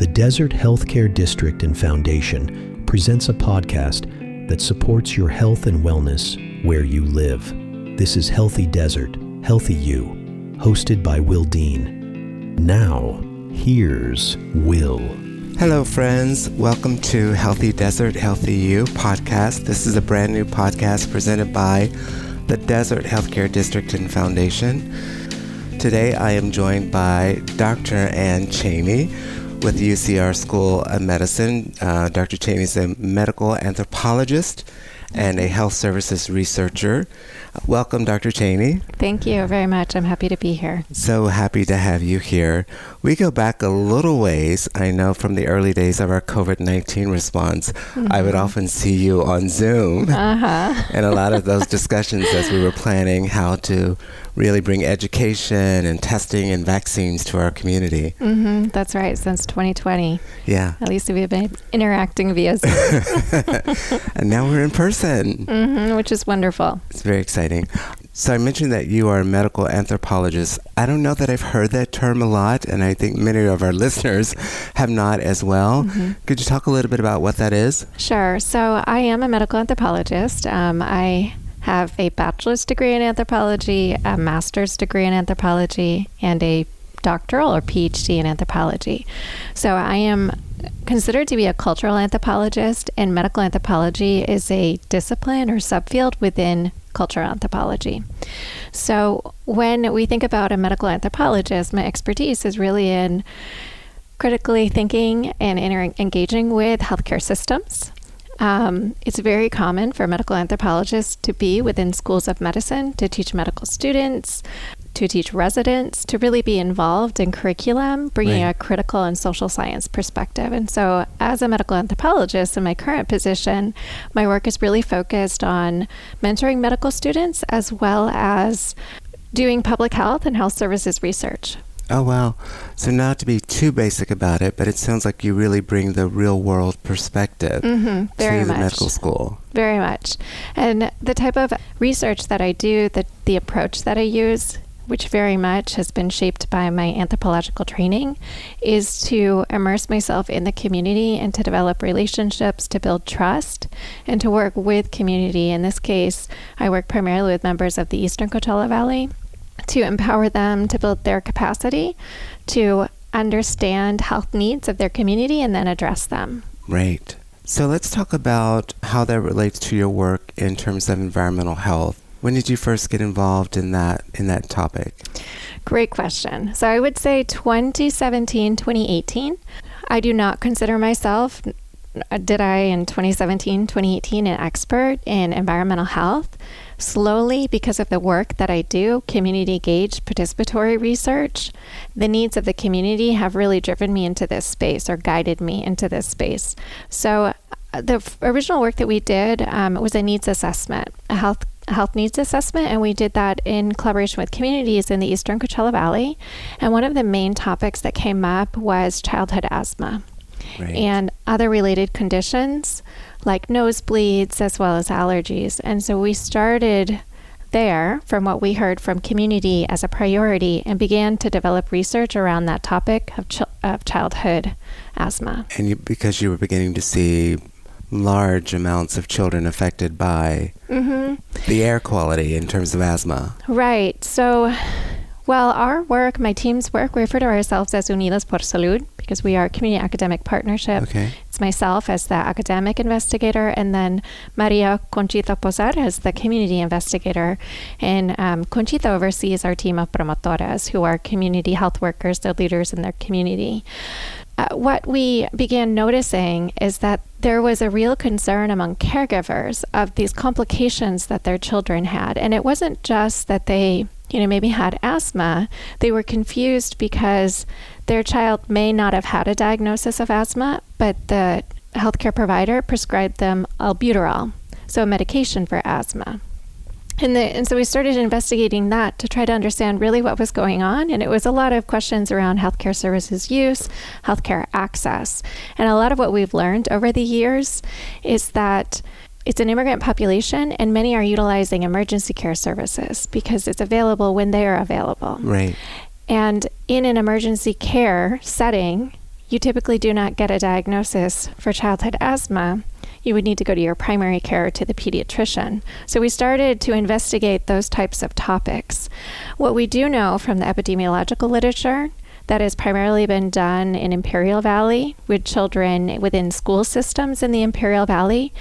The Desert Healthcare District and Foundation presents a podcast that supports your health and wellness where you live. This is Healthy Desert, Healthy You, hosted by Will Dean. Now, here's Will. Hello, friends. Welcome to Healthy Desert, Healthy You podcast. This is a brand new podcast presented by the Desert Healthcare District and Foundation. Today, I am joined by Dr. Ann Cheney with the UCR School of Medicine. Dr. Cheney is a medical anthropologist and a health services researcher. Welcome, Dr. Cheney. Thank you very much. I'm happy to be here. So happy to have you here. We go back a little ways. I know from the early days of our COVID-19 response, I would often see you on Zoom. And a lot of those discussions as we were planning how to really bring education and testing and vaccines to our community. That's right, since 2020. Yeah. At least we've been interacting via Zoom. And now we're in person. Which is wonderful. It's very exciting. So I mentioned that you are a medical anthropologist. I don't know that I've heard that term a lot, and I think many of our listeners have not as well. Could you talk a little bit about what that is? Sure. So I am a medical anthropologist. I have a bachelor's degree in anthropology, a master's degree in anthropology, and a doctoral or PhD in anthropology. So I am considered to be a cultural anthropologist, and medical anthropology is a discipline or subfield within cultural anthropology. So when we think about a medical anthropologist, my expertise is really in critically thinking and engaging with healthcare systems. It's very common for medical anthropologists to be within schools of medicine, to teach medical students, to teach residents, to really be involved in curriculum, bringing a critical and social science perspective. And so as a medical anthropologist in my current position, my work is really focused on mentoring medical students as well as doing public health and health services research. Oh, wow. So not to be too basic about it, but it sounds like you really bring the real world perspective to the medical school. Very much. And the type of research that I do, the approach that I use, which very much has been shaped by my anthropological training, is to immerse myself in the community and to develop relationships, to build trust, and to work with community. In this case, I work primarily with members of the Eastern Coachella Valley to empower them to build their capacity to understand health needs of their community and then address them. Right. So let's talk about how that relates to your work in terms of environmental health. When did you first get involved in that topic? Great question. So I would say 2017, 2018. I do not consider myself, did I in 2017, 2018, an expert in environmental health. Slowly, because of the work that I do, community-engaged participatory research, the needs of the community have really driven me into this space or guided me into this space. So the original work that we did was a needs assessment, a health needs assessment, and we did that in collaboration with communities in the Eastern Coachella Valley. And one of the main topics that came up was childhood asthma and other related conditions like nosebleeds as well as allergies. And so we started there from what we heard from community as a priority and began to develop research around that topic of childhood asthma. And because you were beginning to see large amounts of children affected by the air quality in terms of asthma. Right. So, well, our work, my team's work, we refer to ourselves as Unidas por Salud because we are a community academic partnership. It's myself as the academic investigator and then Maria Conchita Posar as the community investigator. And Conchita oversees our team of promotoras who are community health workers, they're leaders in their community. What we began noticing is that there was a real concern among caregivers of these complications that their children had. And it wasn't just that they, maybe had asthma. They were confused because their child may not have had a diagnosis of asthma, but the healthcare provider prescribed them albuterol, so a medication for asthma. And so we started investigating that to try to understand really what was going on. And it was a lot of questions around healthcare services use, healthcare access. And a lot of what we've learned over the years is that it's an immigrant population and many are utilizing emergency care services because it's available when they are available. Right. And in an emergency care setting, you typically do not get a diagnosis for childhood asthma, you would need to go to your primary care, to the pediatrician. So we started to investigate those types of topics. What we do know from the epidemiological literature that has primarily been done in Imperial Valley with children within school systems in the Imperial Valley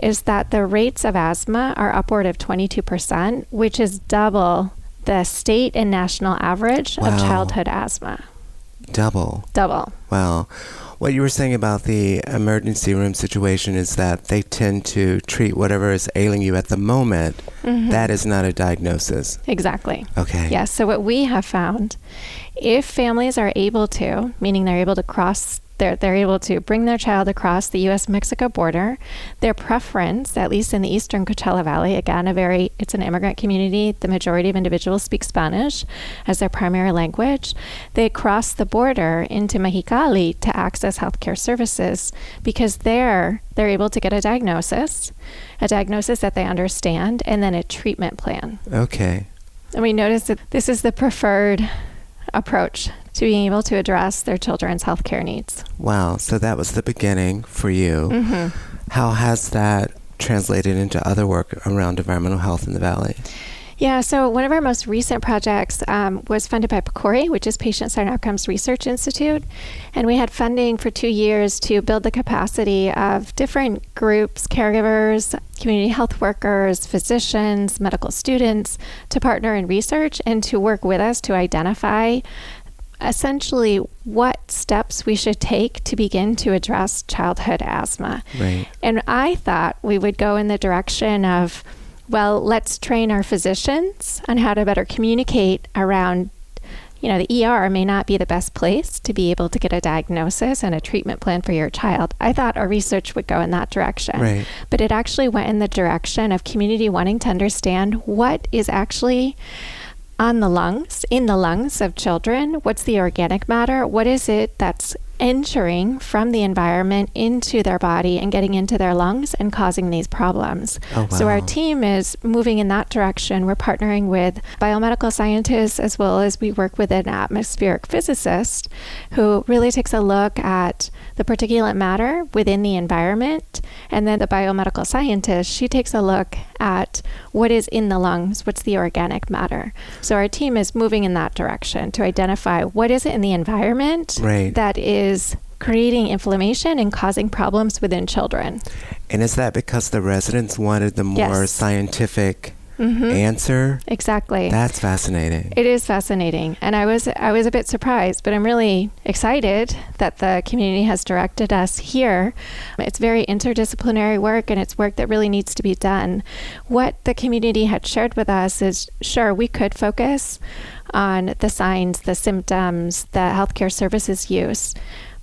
is that the rates of asthma are upward of 22%, which is double the state and national average of childhood asthma. Double. Wow. What you were saying about the emergency room situation is that they tend to treat whatever is ailing you at the moment. Mm-hmm. That is not a diagnosis. Exactly. Okay. Yes. So what we have found, if families are able to, meaning they're able to they're able to bring their child across the U.S.-Mexico border, their preference, at least in the Eastern Coachella Valley, again, it's an immigrant community. The majority of individuals speak Spanish as their primary language. They cross the border into Mexicali to access healthcare services because they're able to get a diagnosis that they understand, and then a treatment plan. Okay. And we noticed that this is the preferred approach to being able to address their children's healthcare needs. Wow. So that was the beginning for you. Mm-hmm. How has that translated into other work around environmental health in the Valley? Yeah, so one of our most recent projects was funded by PCORI, which is Patient-Centered Outcomes Research Institute. And we had funding for 2 years to build the capacity of different groups, caregivers, community health workers, physicians, medical students, to partner in research and to work with us to identify essentially what steps we should take to begin to address childhood asthma. Right. And I thought we would go in the direction of, well, let's train our physicians on how to better communicate around, the ER may not be the best place to be able to get a diagnosis and a treatment plan for your child. I thought our research would go in that direction. Right. But it actually went in the direction of community wanting to understand what is actually in the lungs of children. What's the organic matter? What is it that's entering from the environment into their body and getting into their lungs and causing these problems? Oh, wow. So our team is moving in that direction. We're partnering with biomedical scientists as well as we work with an atmospheric physicist who really takes a look at the particulate matter within the environment. And then the biomedical scientist, she takes a look at what is in the lungs, what's the organic matter. So our team is moving in that direction to identify what is it in the environment that is creating inflammation and causing problems within children. And is that because the residents wanted the more scientific answer? Exactly. That's fascinating. It is fascinating. And I was a bit surprised, but I'm really excited that the community has directed us here. It's very interdisciplinary work, and it's work that really needs to be done. What the community had shared with us is, sure, we could focus on the signs, the symptoms, the healthcare services use,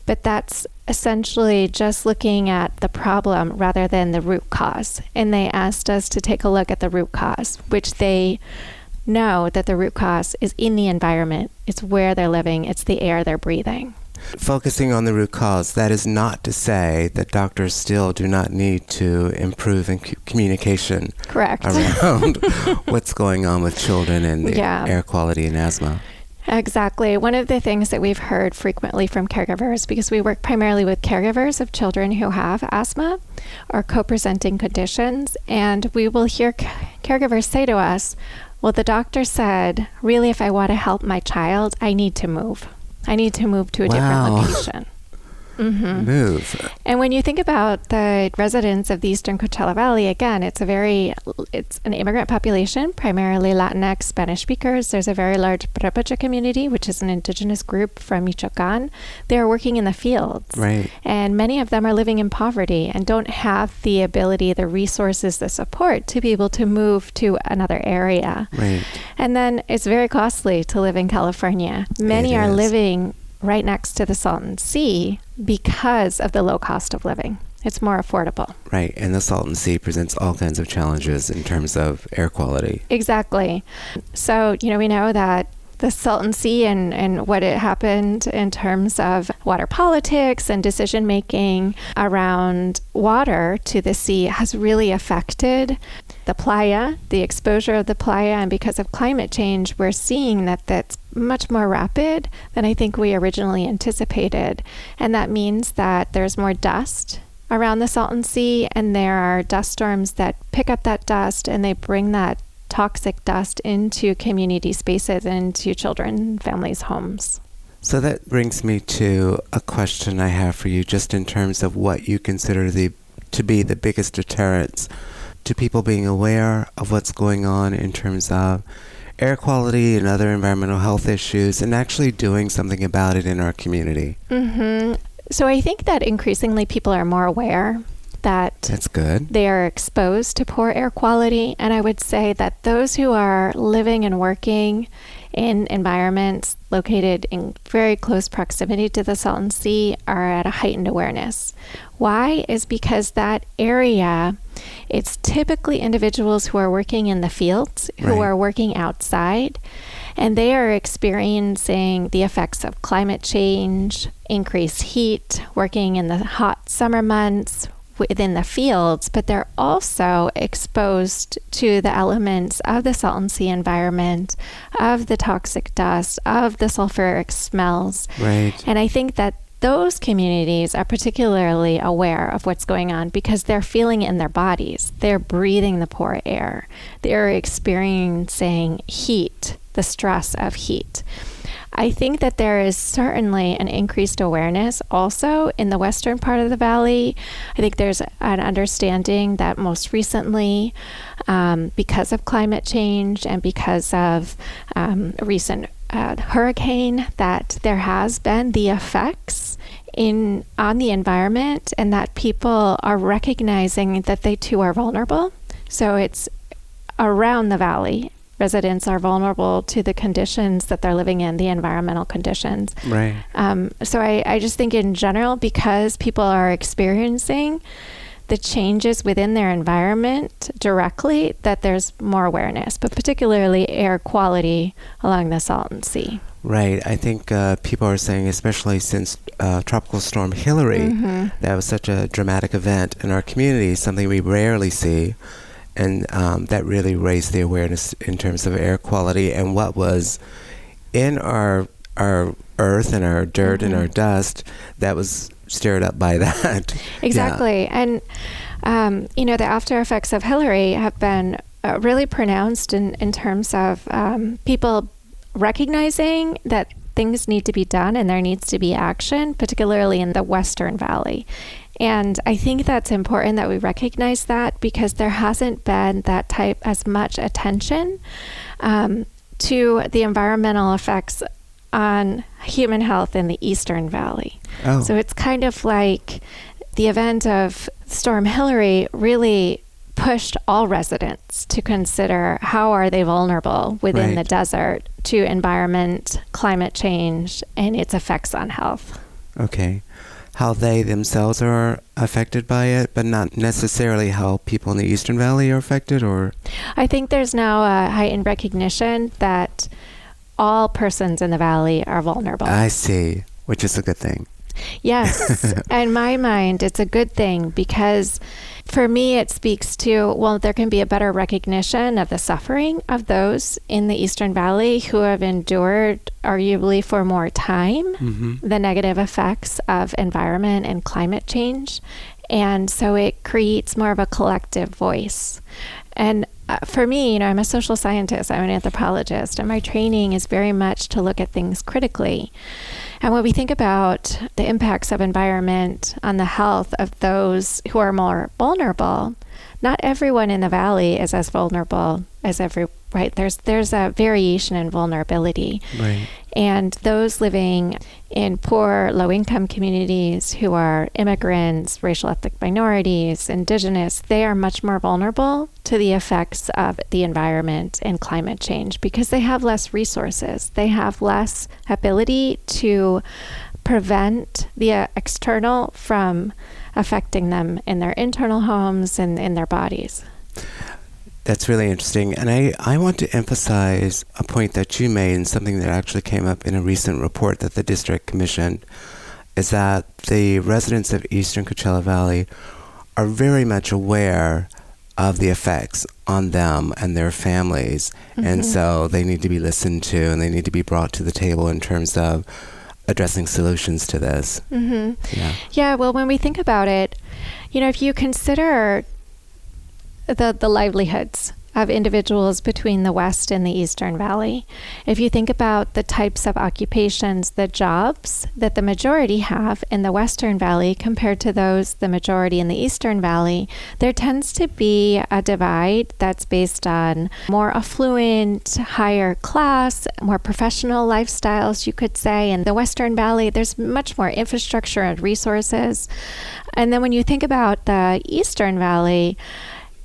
but that's essentially just looking at the problem rather than the root cause. And they asked us to take a look at the root cause, which they know that the root cause is in the environment. It's where they're living. It's the air they're breathing. Focusing on the root cause, that is not to say that doctors still do not need to improve in communication. Correct. Around what's going on with children and the air quality and asthma. Exactly. One of the things that we've heard frequently from caregivers, because we work primarily with caregivers of children who have asthma or co-presenting conditions, and we will hear caregivers say to us, well, the doctor said, really, if I want to help my child, I need to move. I need to move to a different location. Move. And when you think about the residents of the Eastern Coachella Valley, again, it's an immigrant population, primarily Latinx Spanish speakers. There's a very large Prepacha community, which is an indigenous group from Michoacan. They're working in the fields. Right. And many of them are living in poverty and don't have the ability, the resources, the support to be able to move to another area. Right. And then it's very costly to live in California. Many are living right next to the Salton Sea because of the low cost of living. It's more affordable. Right, and the Salton Sea presents all kinds of challenges in terms of air quality. Exactly. So, we know that the Salton Sea and what it happened in terms of water politics and decision making around water to the sea has really affected the playa, the exposure of the playa. And because of climate change, we're seeing that that's much more rapid than I think we originally anticipated. And that means that there's more dust around the Salton Sea, and there are dust storms that pick up that dust and they bring that toxic dust into community spaces and into children and families' homes. So that brings me to a question I have for you, just in terms of what you consider to be the biggest deterrents to people being aware of what's going on in terms of air quality and other environmental health issues, and actually doing something about it in our community. Mm-hmm. So I think that increasingly people are more aware that that's good. They are exposed to poor air quality. And I would say that those who are living and working in environments located in very close proximity to the Salton Sea are at a heightened awareness. Why? Is because that area, it's typically individuals who are working in the fields, who are working outside, and they are experiencing the effects of climate change, increased heat, working in the hot summer months within the fields, but they're also exposed to the elements of the Salton Sea environment, of the toxic dust, of the sulfuric smells. Right. And I think that those communities are particularly aware of what's going on because they're feeling it in their bodies. They're breathing the poor air. They're experiencing heat, the stress of heat. I think that there is certainly an increased awareness also in the western part of the valley. I think there's an understanding that most recently, because of climate change and because of a recent hurricane, that there has been the effects on the environment, and that people are recognizing that they too are vulnerable. So it's around the valley. Residents are vulnerable to the conditions that they're living in, the environmental conditions. Right. So I just think in general, because people are experiencing the changes within their environment directly, that there's more awareness, but particularly air quality along the Salton Sea. Right. I think people are saying, especially since Tropical Storm Hillary, that was such a dramatic event in our community, something we rarely see. And that really raised the awareness in terms of air quality and what was in our earth and our dirt and our dust that was stirred up by that. Exactly. Yeah. And, the after effects of Hillary have been really pronounced in terms of people recognizing that things need to be done and there needs to be action, particularly in the Western Valley. And I think that's important that we recognize that, because there hasn't been that type as much attention to the environmental effects on human health in the Eastern Valley. Oh. So it's kind of like the event of Storm Hillary really pushed all residents to consider how are they vulnerable within the desert to environment, climate change, and its effects on health. Okay. How they themselves are affected by it, but not necessarily how people in the Eastern Valley are affected, or? I think there's now a heightened recognition that all persons in the valley are vulnerable. I see, which is a good thing. Yes. In my mind, it's a good thing, because for me, it speaks to, well, there can be a better recognition of the suffering of those in the Eastern Valley who have endured, arguably for more time, the negative effects of environment and climate change. And so it creates more of a collective voice. And for me, I'm a social scientist, I'm an anthropologist, and my training is very much to look at things critically. And when we think about the impacts of environment on the health of those who are more vulnerable, not everyone in the valley is as vulnerable as right? There's a variation in vulnerability. Right. And those living in poor, low-income communities who are immigrants, racial ethnic minorities, indigenous, they are much more vulnerable to the effects of the environment and climate change because they have less resources. They have less ability to prevent the external from affecting them in their internal homes and in their bodies. That's really interesting. And I want to emphasize a point that you made and something that actually came up in a recent report that the district commissioned, is that the residents of Eastern Coachella Valley are very much aware of the effects on them and their families. Mm-hmm. And so they need to be listened to and they need to be brought to the table in terms of addressing solutions to this. Mm-hmm. Yeah, well, when we think about it, if you consider the livelihoods of individuals between the West and the Eastern Valley, if you think about the types of occupations, the jobs that the majority have in the Western Valley compared to those the majority in the Eastern Valley, there tends to be a divide that's based on more affluent, higher class, more professional lifestyles, you could say. In the Western Valley, there's much more infrastructure and resources. And then when you think about the Eastern Valley,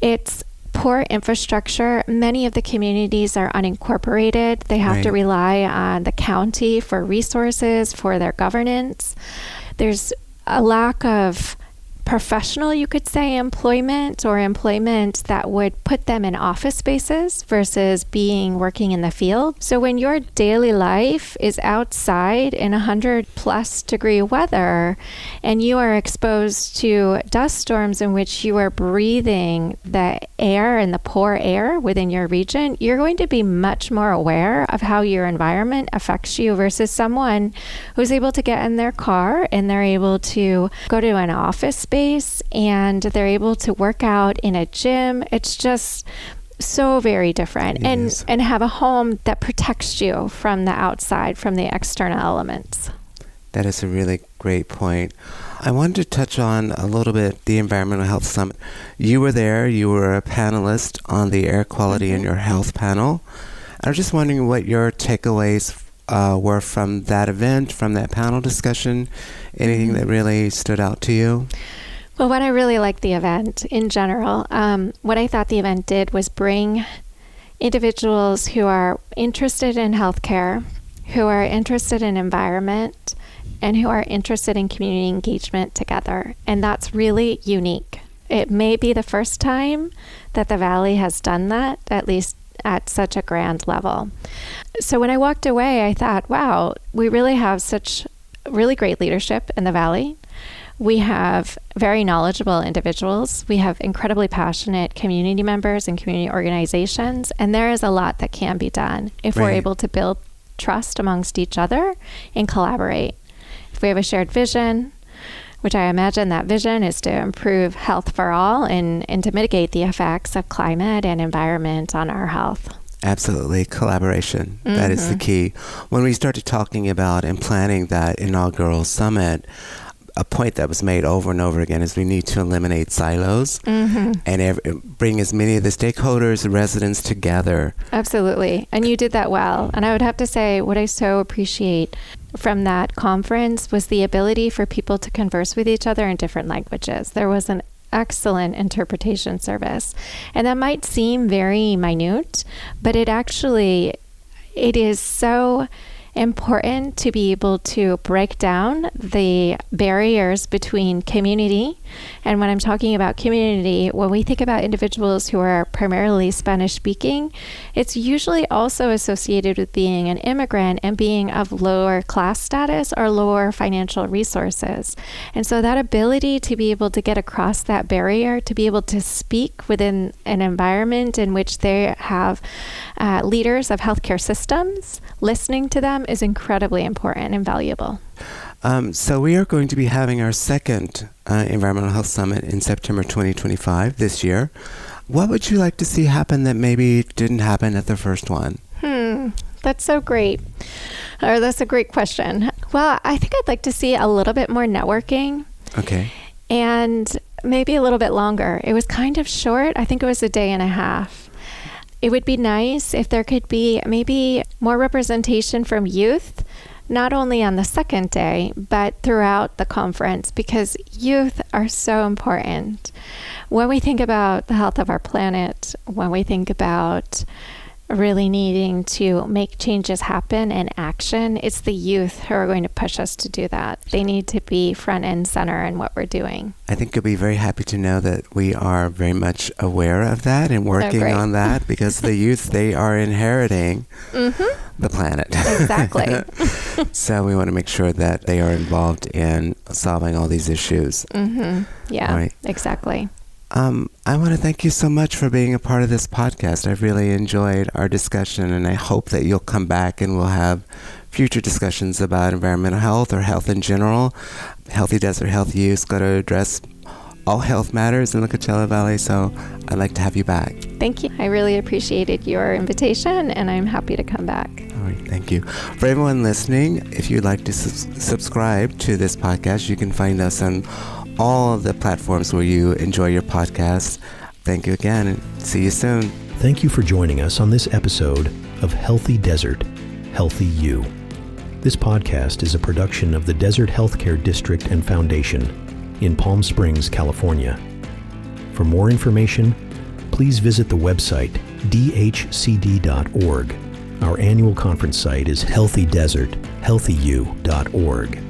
it's poor infrastructure. Many of the communities are unincorporated. They have to rely on the county for resources, for their governance. There's a lack of professional, you could say, employment that would put them in office spaces versus working in the field. So when your daily life is outside in 100+ degree weather and you are exposed to dust storms in which you are breathing the air and the poor air within your region, you're going to be much more aware of how your environment affects you versus someone who's able to get in their car and they're able to go to an office space and they're able to work out in a gym. It's just so very different. Yes. And have a home that protects you from the outside, from the external elements. That is a really great point. I wanted to touch on a little bit the Environmental Health Summit. You were there. You were a panelist on the Air Quality in Your Health panel. I was just wondering what your takeaways were from that event, from that panel discussion. Anything that really stood out to you? Well, what I really liked the event in general, what I thought the event did was bring individuals who are interested in healthcare, who are interested in environment, and who are interested in community engagement together. And that's really unique. It may be the first time that the Valley has done that, at least at such a grand level. So when I walked away, I thought, wow, we really have such really great leadership in the Valley. We have very knowledgeable individuals. We have incredibly passionate community members and community organizations. And there is a lot that can be done if we're able to build trust amongst each other and collaborate. If we have a shared vision, which I imagine that vision is to improve health for all and to mitigate the effects of climate and environment on our health. Absolutely. Collaboration. Mm-hmm. That is the key. When we started talking about and planning that inaugural summit, a point that was made over and over again is we need to eliminate silos and bring as many of the stakeholders and residents together. Absolutely. And you did that well. And I would have to say what I so appreciate from that conference was the ability for people to converse with each other in different languages. There was an excellent interpretation service. And that might seem very minute, but it is so important to be able to break down the barriers between community. And when I'm talking about community, when we think about individuals who are primarily Spanish speaking, it's usually also associated with being an immigrant and being of lower class status or lower financial resources. And so that ability to be able to get across that barrier, to be able to speak within an environment in which they have leaders of healthcare systems, listening to them is incredibly important and valuable. So we are going to be having our second Environmental Health Summit in September 2025 this year. What would you like to see happen that maybe didn't happen at the first one? That's so great. Or that's a great question. Well, I think I'd like to see a little bit more networking. Okay. And maybe a little bit longer. It was kind of short. I think it was a day and a half. It would be nice if there could be maybe more representation from youth, not only on the second day, but throughout the conference, because youth are so important. When we think about the health of our planet, when we think about really needing to make changes happen in action, it's the youth who are going to push us to do that. They need to be front and center in what we're doing. I think you'll be very happy to know that we are very much aware of that and working on that, because the youth, they are inheriting the planet. Exactly. So we want to make sure that they are involved in solving all these issues. Yeah, right. Exactly. I want to thank you so much for being a part of this podcast. I've really enjoyed our discussion, and I hope that you'll come back and we'll have future discussions about environmental health or health in general. Healthy Desert, Healthy You is going to address all health matters in the Coachella Valley, so I'd like to have you back. Thank you. I really appreciated your invitation, and I'm happy to come back. All right, thank you. For everyone listening, if you'd like to subscribe to this podcast, you can find us on all of the platforms where you enjoy your podcasts. Thank you again, and see you soon. Thank you for joining us on this episode of Healthy Desert, Healthy You. This podcast is a production of the Desert Healthcare District and Foundation in Palm Springs, California. For more information, please visit the website dhcd.org. Our annual conference site is healthydesert.healthyu.org.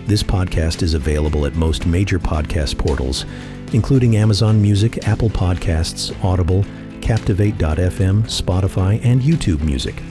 This podcast is available at most major podcast portals, including Amazon Music, Apple Podcasts, Audible, Captivate.fm, Spotify, and YouTube Music.